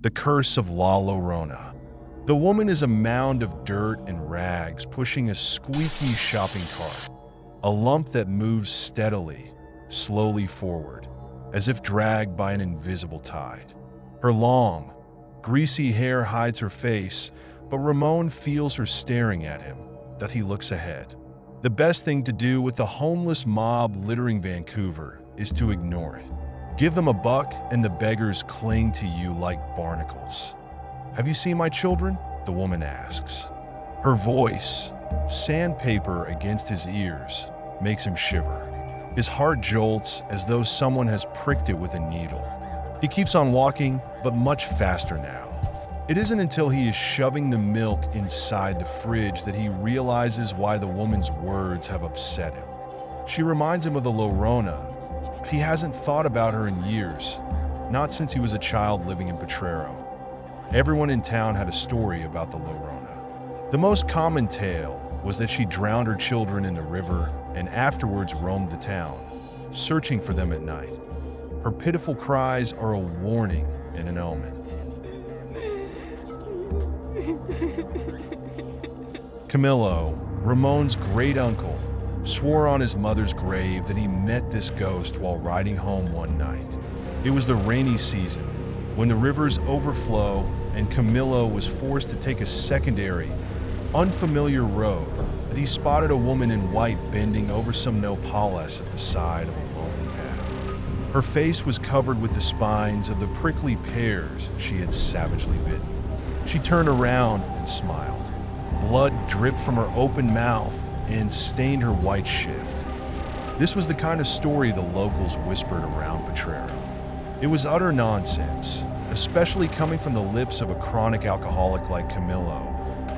The Curse of La Llorona. The woman is a mound of dirt and rags pushing a squeaky shopping cart, a lump that moves steadily, slowly forward, as if dragged by an invisible tide. Her long, greasy hair hides her face, but Ramon feels her staring at him, that he looks ahead. The best thing to do with the homeless mob littering Vancouver is to ignore it. Give them a buck and the beggars cling to you like barnacles. "Have you seen my children?" the woman asks. Her voice, sandpaper against his ears, makes him shiver. His heart jolts as though someone has pricked it with a needle. He keeps on walking, but much faster now. It isn't until he is shoving the milk inside the fridge that he realizes why the woman's words have upset him. She reminds him of the Llorona. He hasn't thought about her in years, not since he was a child living in Potrero. Everyone in town had a story about the Llorona. The most common tale was that she drowned her children in the river and afterwards roamed the town, searching for them at night. Her pitiful cries are a warning and an omen. Camillo, Ramon's great uncle, swore on his mother's grave that he met this ghost while riding home one night. It was the rainy season, when the rivers overflow and Camillo was forced to take a secondary, unfamiliar road, that he spotted a woman in white bending over some nopales at the side of a lonely path. Her face was covered with the spines of the prickly pears she had savagely bitten. She turned around and smiled. Blood dripped from her open mouth and stained her white shift. This was the kind of story the locals whispered around Potrero. It was utter nonsense, especially coming from the lips of a chronic alcoholic like Camillo,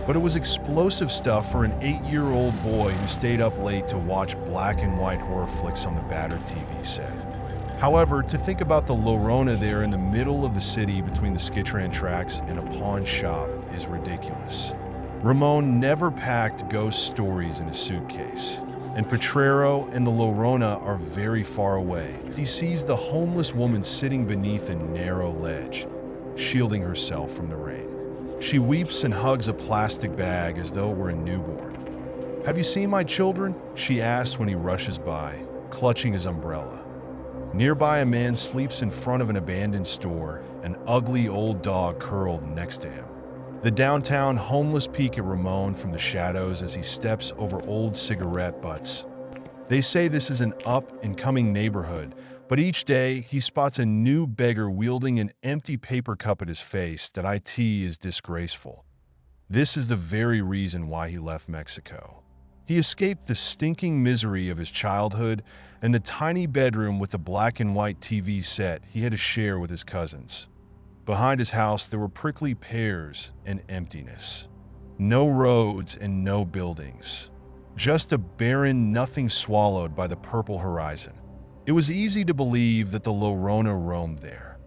but it was explosive stuff for an 8-year-old boy who stayed up late to watch black and white horror flicks on the battered TV set. However, to think about the Llorona there in the middle of the city between the Skitran tracks and a pawn shop is ridiculous. Ramon never packed ghost stories in a suitcase, and Potrero and the Llorona are very far away. He sees the homeless woman sitting beneath a narrow ledge, shielding herself from the rain. She weeps and hugs a plastic bag as though it were a newborn. "Have you seen my children?" she asks when he rushes by, clutching his umbrella. Nearby, a man sleeps in front of an abandoned store, an ugly old dog curled next to him. The downtown homeless peek at Ramon from the shadows as he steps over old cigarette butts. They say this is an up-and-coming neighborhood, but each day he spots a new beggar wielding an empty paper cup at his face that is disgraceful. This is the very reason why he left Mexico. He escaped the stinking misery of his childhood and the tiny bedroom with the black and white TV set he had to share with his cousins. Behind his house, there were prickly pears and emptiness. No roads and no buildings. Just a barren nothing swallowed by the purple horizon. It was easy to believe that the Llorona roamed there.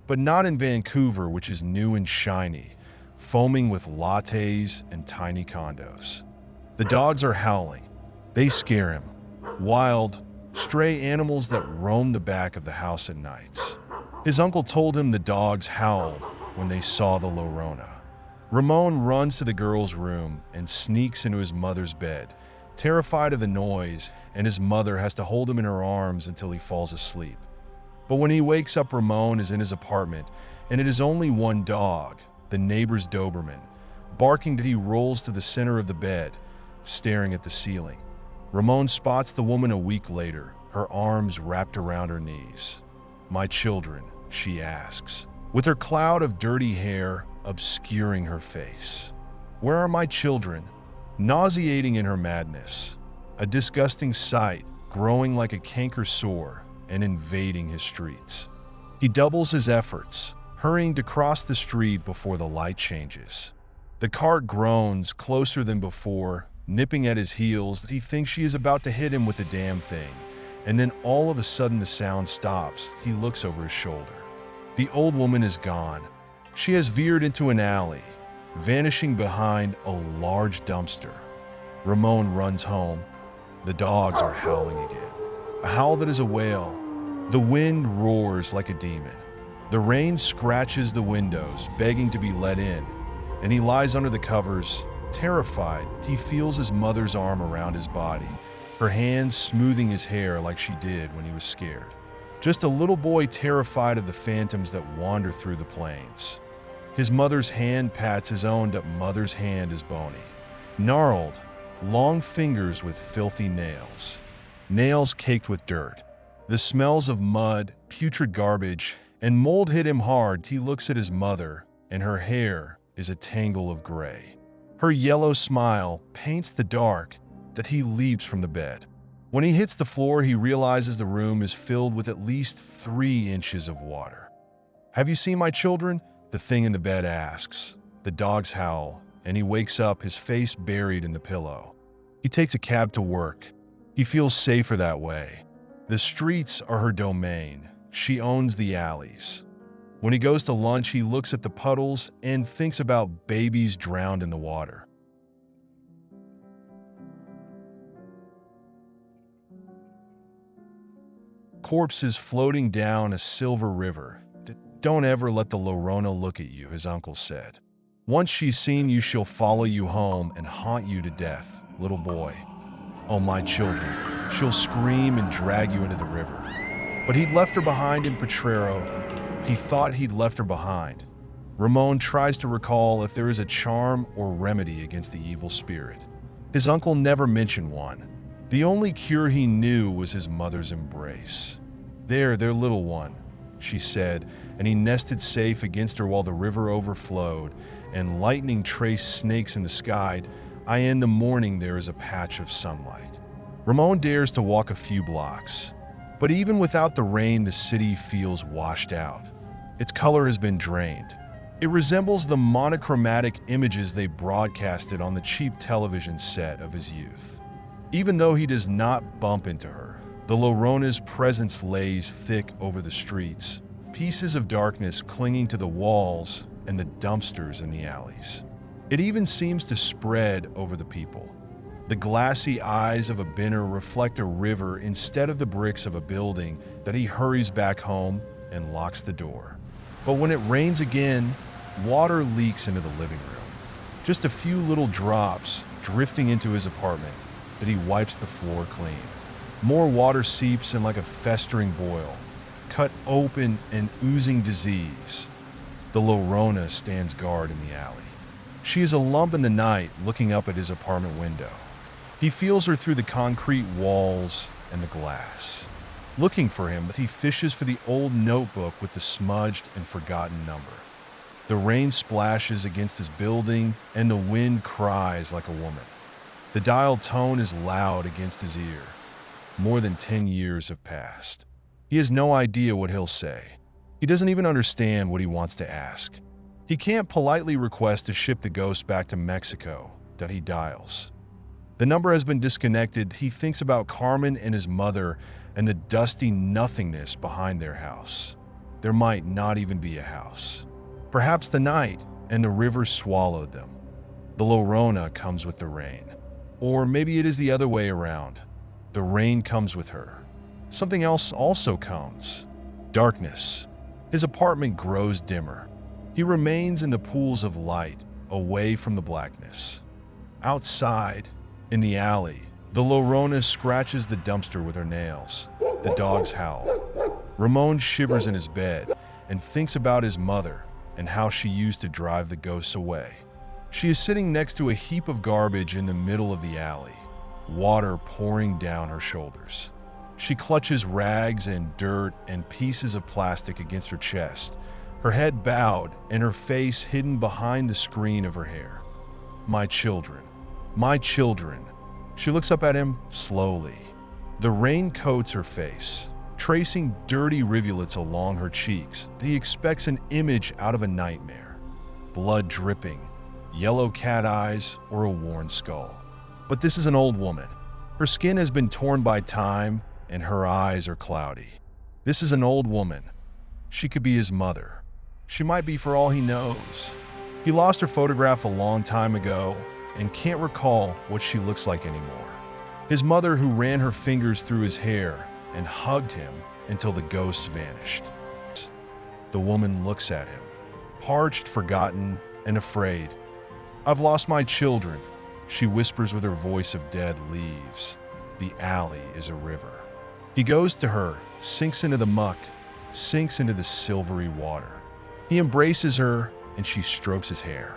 But not in Vancouver, which is new and shiny, foaming with lattes and tiny condos. The dogs are howling. They scare him. Wild, stray animals that roam the back of the house at nights. His uncle told him the dogs howled when they saw the Llorona. Ramon runs to the girl's room and sneaks into his mother's bed, terrified of the noise, and his mother has to hold him in her arms until he falls asleep. But when he wakes up, Ramon is in his apartment, and it is only one dog, the neighbor's Doberman, barking that he rolls to the center of the bed, staring at the ceiling. Ramon spots the woman a week later, her arms wrapped around her knees. "My children?" she asks, with her cloud of dirty hair obscuring her face. "Where are my children?" Nauseating in her madness, a disgusting sight growing like a canker sore and invading his streets. He doubles his efforts, hurrying to cross the street before the light changes. The cart groans closer than before, nipping at his heels. He thinks she is about to hit him with the damn thing, and then all of a sudden the sound stops. He looks over his shoulder. The old woman is gone. She has veered into an alley, vanishing behind a large dumpster. Ramon runs home. The dogs are howling again. A howl that is a wail. The wind roars like a demon. The rain scratches the windows, begging to be let in, and he lies under the covers. Terrified, he feels his mother's arm around his body, her hands smoothing his hair like she did when he was scared. Just a little boy terrified of the phantoms that wander through the plains. His mother's hand pats his own, but mother's hand is bony. Gnarled, long fingers with filthy nails. Nails caked with dirt. The smells of mud, putrid garbage, and mold hit him hard. He looks at his mother, and her hair is a tangle of gray. Her yellow smile paints the dark that he leaps from the bed. When he hits the floor, he realizes the room is filled with at least 3 inches of water. "Have you seen my children?" the thing in the bed asks. The dogs howl, and he wakes up, his face buried in the pillow. He takes a cab to work. He feels safer that way. The streets are her domain. She owns the alleys. When he goes to lunch, he looks at the puddles and thinks about babies drowned in the water. Corpses floating down a silver river. "Don't ever let the Llorona look at you," his uncle said. "Once she's seen you, she'll follow you home and haunt you to death, little boy. Oh, my children." She'll scream and drag you into the river. But he'd left her behind in Potrero. He thought he'd left her behind. Ramon tries to recall if there is a charm or remedy against the evil spirit. His uncle never mentioned one. The only cure he knew was his mother's embrace. Their little one," she said, and he nested safe against her while the river overflowed and lightning traced snakes in the sky. In the morning there is a patch of sunlight. Ramon dares to walk a few blocks. But even without the rain, the city feels washed out. Its color has been drained. It resembles the monochromatic images they broadcasted on the cheap television set of his youth. Even though he does not bump into her, the Llorona's presence lays thick over the streets, pieces of darkness clinging to the walls and the dumpsters in the alleys. It even seems to spread over the people. The glassy eyes of a binner reflect a river instead of the bricks of a building that he hurries back home and locks the door. But when it rains again, water leaks into the living room. Just a few little drops drifting into his apartment that he wipes the floor clean. More water seeps in like a festering boil, cut open and oozing disease. The Llorona stands guard in the alley. She is a lump in the night looking up at his apartment window. He feels her through the concrete walls and the glass, looking for him, but he fishes for the old notebook with the smudged and forgotten number. The rain splashes against his building, and the wind cries like a woman. The dial tone is loud against his ear. More than 10 years have passed. He has no idea what he'll say. He doesn't even understand what he wants to ask. He can't politely request to ship the ghost back to Mexico that he dials. The number has been disconnected. He thinks about Carmen and his mother and the dusty nothingness behind their house. There might not even be a house. Perhaps the night and the river swallowed them. The Llorona comes with the rain. Or maybe it is the other way around. The rain comes with her. Something else also comes. Darkness. His apartment grows dimmer. He remains in the pools of light, away from the blackness. Outside, in the alley, the Llorona scratches the dumpster with her nails. The dogs howl. Ramon shivers in his bed and thinks about his mother and how she used to drive the ghosts away. She is sitting next to a heap of garbage in the middle of the alley, water pouring down her shoulders. She clutches rags and dirt and pieces of plastic against her chest, her head bowed and her face hidden behind the screen of her hair. My children. My children. She looks up at him slowly. The rain coats her face, tracing dirty rivulets along her cheeks. He expects an image out of a nightmare. Blood dripping, yellow cat eyes, or a worn skull. But this is an old woman. Her skin has been torn by time, and her eyes are cloudy. This is an old woman. She could be his mother. She might be, for all he knows. He lost her photograph a long time ago and can't recall what she looks like anymore. His mother, who ran her fingers through his hair and hugged him until the ghosts vanished. The woman looks at him, parched, forgotten, and afraid. "I've lost my children," she whispers with her voice of dead leaves. The alley is a river. He goes to her, sinks into the muck, sinks into the silvery water. He embraces her, and she strokes his hair.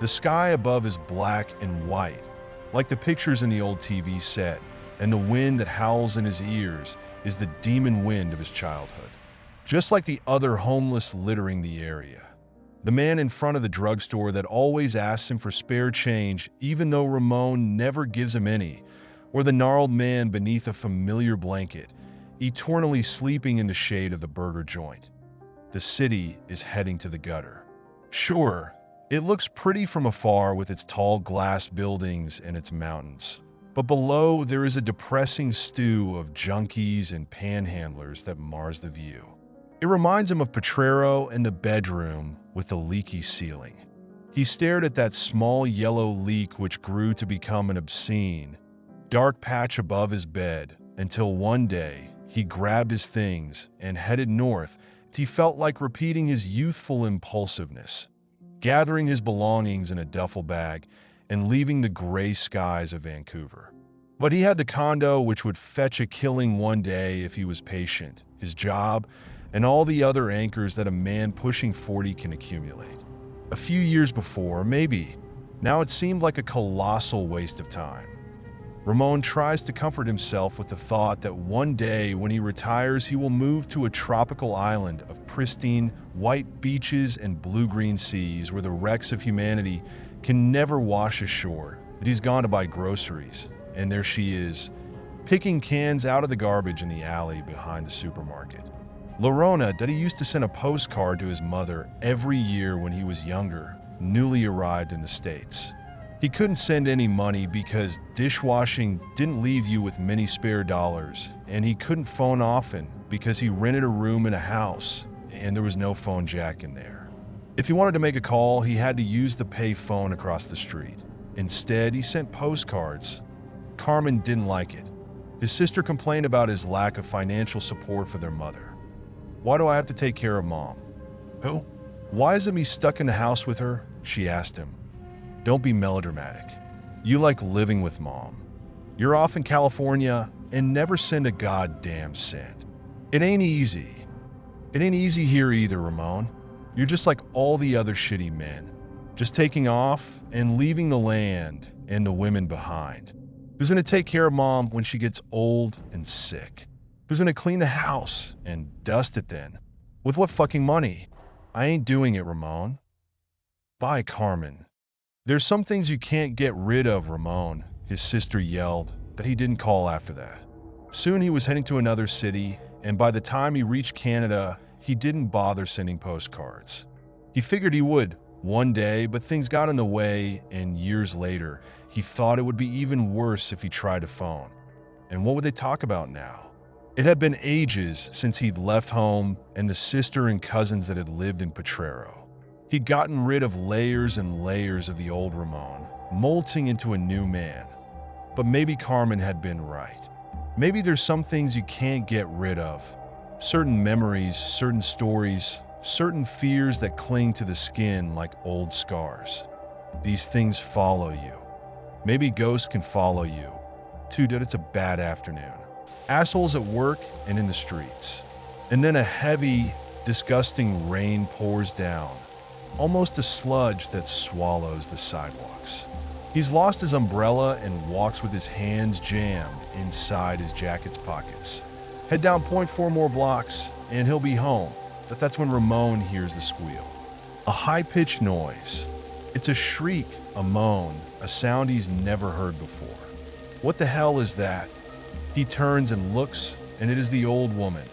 The sky above is black and white, like the pictures in the old TV set, and the wind that howls in his ears is the demon wind of his childhood. Just like the other homeless littering the area. The man in front of the drugstore that always asks him for spare change even though Ramon never gives him any, or the gnarled man beneath a familiar blanket, eternally sleeping in the shade of the burger joint. The city is heading to the gutter. Sure, it looks pretty from afar with its tall glass buildings and its mountains. But below, there is a depressing stew of junkies and panhandlers that mars the view. It reminds him of Potrero and the bedroom with the leaky ceiling. He stared at that small yellow leak which grew to become an obscene, dark patch above his bed until one day he grabbed his things and headed north. He felt like repeating his youthful impulsiveness, gathering his belongings in a duffel bag and leaving the gray skies of Vancouver. But he had the condo which would fetch a killing one day if he was patient, his job, and all the other anchors that a man pushing 40 can accumulate. A few years before, maybe. Now it seemed like a colossal waste of time. Ramon tries to comfort himself with the thought that one day when he retires, he will move to a tropical island of pristine, white beaches and blue-green seas where the wrecks of humanity can never wash ashore. But he's gone to buy groceries, and there she is, picking cans out of the garbage in the alley behind the supermarket. Lorona, that he used to send a postcard to his mother every year when he was younger, newly arrived in the States. He couldn't send any money because dishwashing didn't leave you with many spare dollars, and he couldn't phone often because he rented a room in a house and there was no phone jack in there. If he wanted to make a call, he had to use the pay phone across the street. Instead, he sent postcards. Carmen didn't like it. His sister complained about his lack of financial support for their mother. "Why do I have to take care of Mom?" "Who? Why isn't me stuck in the house with her?" she asked him. "Don't be melodramatic. You like living with Mom. You're off in California and never send a goddamn cent. It ain't easy. It ain't easy here either, Ramon. You're just like all the other shitty men, just taking off and leaving the land and the women behind. Who's gonna take care of Mom when she gets old and sick? Who's gonna clean the house and dust it then? With what fucking money? I ain't doing it, Ramon." "Bye, Carmen." "There's some things you can't get rid of, Ramon," his sister yelled, but he didn't call after that. Soon he was heading to another city, and by the time he reached Canada, he didn't bother sending postcards. He figured he would one day, but things got in the way, and years later, he thought it would be even worse if he tried to phone. And what would they talk about now? It had been ages since he'd left home and the sister and cousins that had lived in Potrero. He'd gotten rid of layers and layers of the old Ramon, molting into a new man. But maybe Carmen had been right. Maybe there's some things you can't get rid of. Certain memories, certain stories, certain fears that cling to the skin like old scars. These things follow you. Maybe ghosts can follow you. Too, that it's a bad afternoon. Assholes at work and in the streets. And then a heavy, disgusting rain pours down, almost a sludge that swallows the sidewalks. He's lost his umbrella and walks with his hands jammed inside his jacket's pockets. Head down 0.4 more blocks and he'll be home. But that's when Ramon hears the squeal. A high-pitched noise. It's a shriek, a moan, a sound he's never heard before. What the hell is that? He turns and looks, and it is the old woman,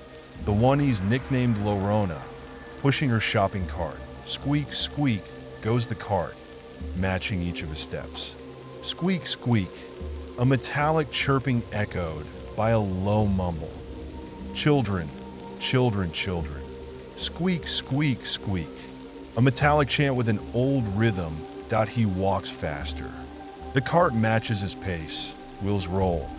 the one he's nicknamed Lorona, pushing her shopping cart. Squeak, squeak, goes the cart, matching each of his steps. Squeak, squeak, a metallic chirping echoed by a low mumble. Children, children, children. Squeak, squeak, squeak. A metallic chant with an old rhythm. He walks faster. The cart matches his pace. Wheels roll.